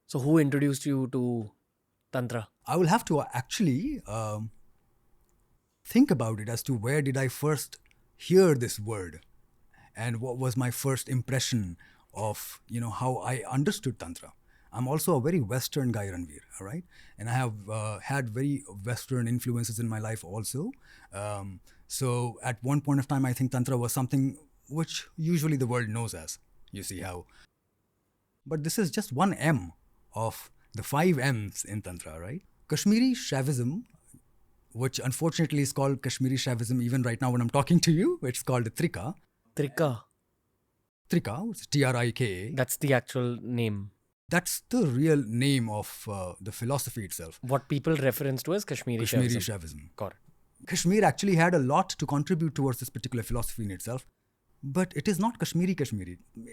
So who introduced you to Tantra? I will have to actually think about it as to where did I first hear this word and what was my first impression of, how I understood Tantra. I'm also a very Western guy, Ranveer, all right? And I have had very Western influences in my life also. So at one point of time, I think Tantra was something which usually the world knows as. You see how. But this is just one M of the 5 M's in Tantra, right? Kashmiri Shaivism, which unfortunately is called Kashmiri Shaivism even right now when I'm talking to you, it's called Trika. Trika. Trika, it's Trika. That's the actual name. That's the real name of the philosophy itself. What people reference to as Kashmiri Shaivism. Got it. Kashmir actually had a lot to contribute towards this particular philosophy in itself. But it is not Kashmiri.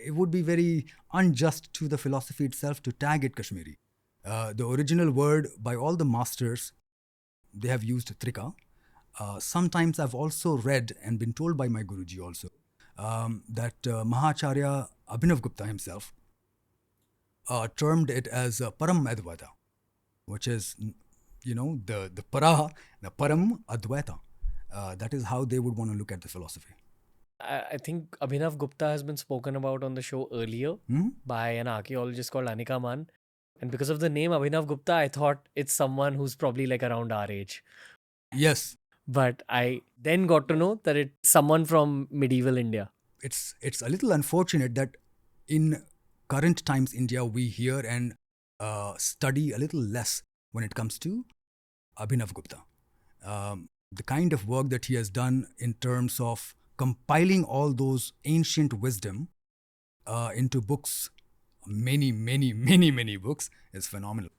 It would be very unjust to the philosophy itself to tag it Kashmiri. The original word by all the masters, they have used Trika. Sometimes I've also read and been told by my Guruji also that Mahacharya Abhinav Gupta himself termed it as Param Advaita, which is, the Para, the Param Advaita. That is how they would want to look at the philosophy. I think Abhinav Gupta has been spoken about on the show earlier by an archaeologist called Anika Man. And because of the name Abhinav Gupta, I thought it's someone who's probably like around our age. Yes. But I then got to know that it's someone from medieval India. It's a little unfortunate that in current times India, we hear and study a little less when it comes to Abhinav Gupta. The kind of work that he has done in terms of compiling all those ancient wisdom into books, many books, is phenomenal.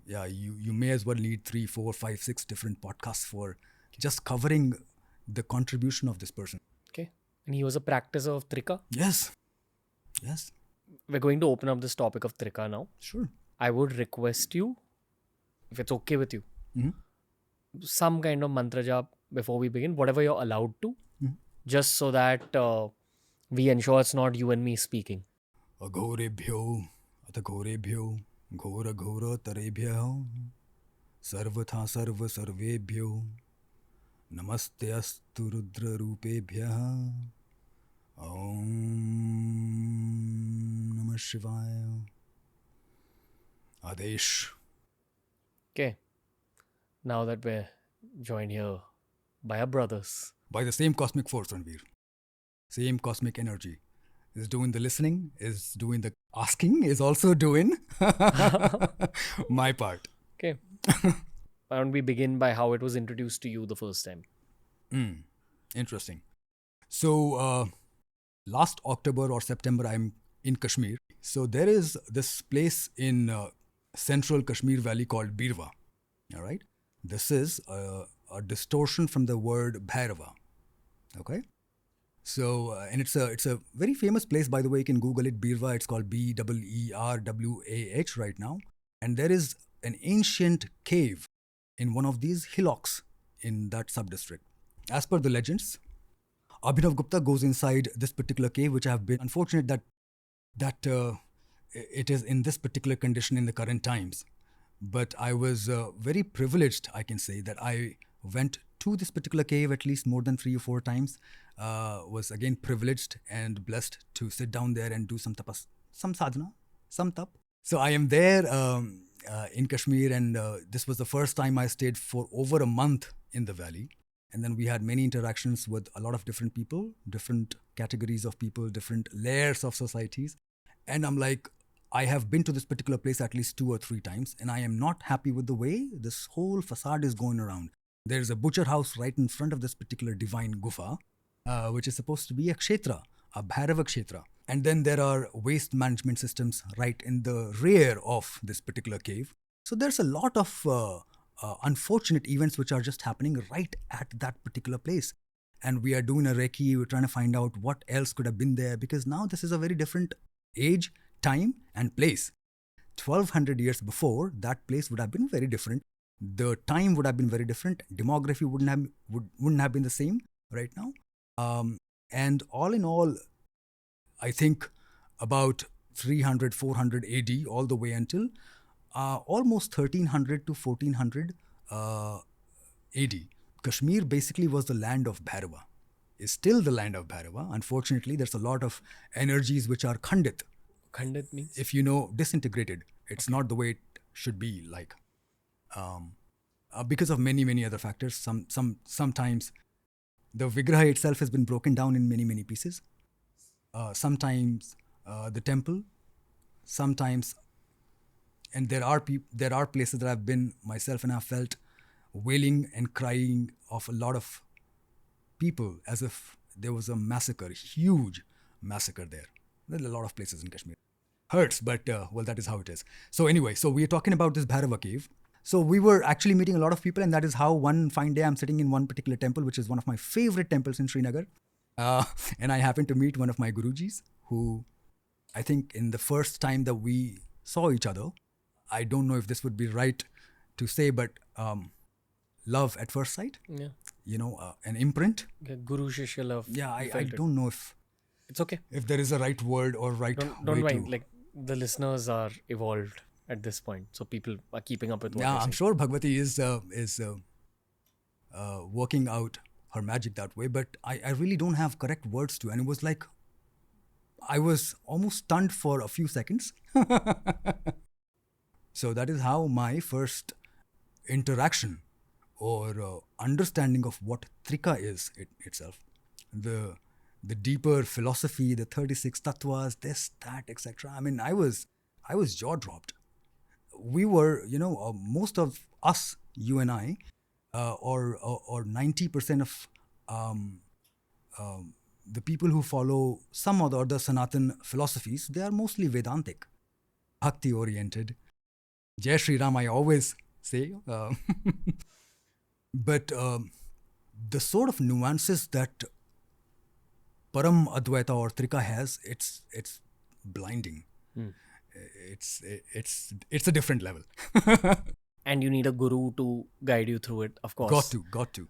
Yeah, you may as well need 3, 4, 5, 6 different podcasts for just covering the contribution of this person. Okay. And he was a practicer of Trika? Yes. We're going to open up this topic of Trika now. Sure. I would request you, if it's okay with you, some kind of mantra jap before we begin, whatever you're allowed to, just so that we ensure it's not you and me speaking. Aghorebhyo, ataghorebhyo, ghora ghora tarebhyo, sarvatha sarva sarvebhyo, namaste astu rudra rupebhya, om namah shivaya, Adesh. Okay. Now that we're joined here by our brothers. By the same cosmic force, Ranveer. Same cosmic energy. Is doing the listening, is doing the asking, is also doing my part. Okay. Why don't we begin by how it was introduced to you the first time? Interesting. So, last October or September, I'm in Kashmir. So, there is this place in central Kashmir Valley called Birva. All right. This is a distortion from the word Bhairava. Okay. So, and it's a very famous place, by the way. You can Google it, Birva. It's called BEERWAH right now. And there is an ancient cave in one of these hillocks in that sub-district. As per the legends, Abhinav Gupta goes inside this particular cave, which I have been unfortunate that it is in this particular condition in the current times. But I was very privileged, I can say, that I went to this particular cave at least more than 3 or 4 times. Was again privileged and blessed to sit down there and do some tapas, some sadhana, some tap. So I am there in Kashmir, and this was the first time I stayed for over a month in the valley. And then we had many interactions with a lot of different people, different categories of people, different layers of societies. And I'm like, I have been to this particular place at least 2 or 3 times, and I am not happy with the way this whole facade is going around. There's a butcher house right in front of this particular divine gufa, which is supposed to be a kshetra, a Bhairava kshetra. And then there are waste management systems right in the rear of this particular cave. So there's a lot of unfortunate events which are just happening right at that particular place. And we are doing a recce, we're trying to find out what else could have been there, because now this is a very different age, time and place. 1200 years before, that place would have been very different. The time would have been very different. Demography wouldn't have been the same right now. And all in all, I think about 300, 400 AD, all the way until almost 1300 to 1400 AD. Kashmir basically was the land of Bhairava, is still the land of Bhairava. Unfortunately, there's a lot of energies which are khandit. Khandit means? If you know, disintegrated. It's not the way it should be, like. Because of many other factors. Sometimes the Vigraha itself has been broken down in many pieces. Sometimes the temple. Sometimes, and there are places that I've been myself and I've felt wailing and crying of a lot of people as if there was a massacre, huge massacre there. There are a lot of places in Kashmir. Hurts, but well, that is how it is. So anyway, so we are talking about this Bhairava cave. So we were actually meeting a lot of people, and that is how one fine day I'm sitting in one particular temple, which is one of my favorite temples in Srinagar. And I happened to meet one of my Gurujis, who I think in the first time that we saw each other, I don't know if this would be right to say, but love at first sight. Yeah. You know, an imprint. Guru Shishya love. Yeah, I don't know if it's okay. If there is a right word or right Don't way mind. to. Like, the listeners are evolved at this point, so people are keeping up with what Yeah, you're I'm saying. sure Bhagwati is working out her magic that way, but I really don't have correct words to. And it was like, I was almost stunned for a few seconds. So that is how my first interaction or understanding of what Trika is itself. The deeper philosophy, the 36 tattvas, this, that, etc. I mean, I was jaw-dropped. We were, most of us, you and I, or 90% of the people who follow some or the other Sanatan philosophies, they are mostly Vedantic, Bhakti-oriented. Jai Shri Ram, I always say. But the sort of nuances that Param Advaita or Trika has, it's blinding. It's a different level. And you need a guru to guide you through it, of course. Got to.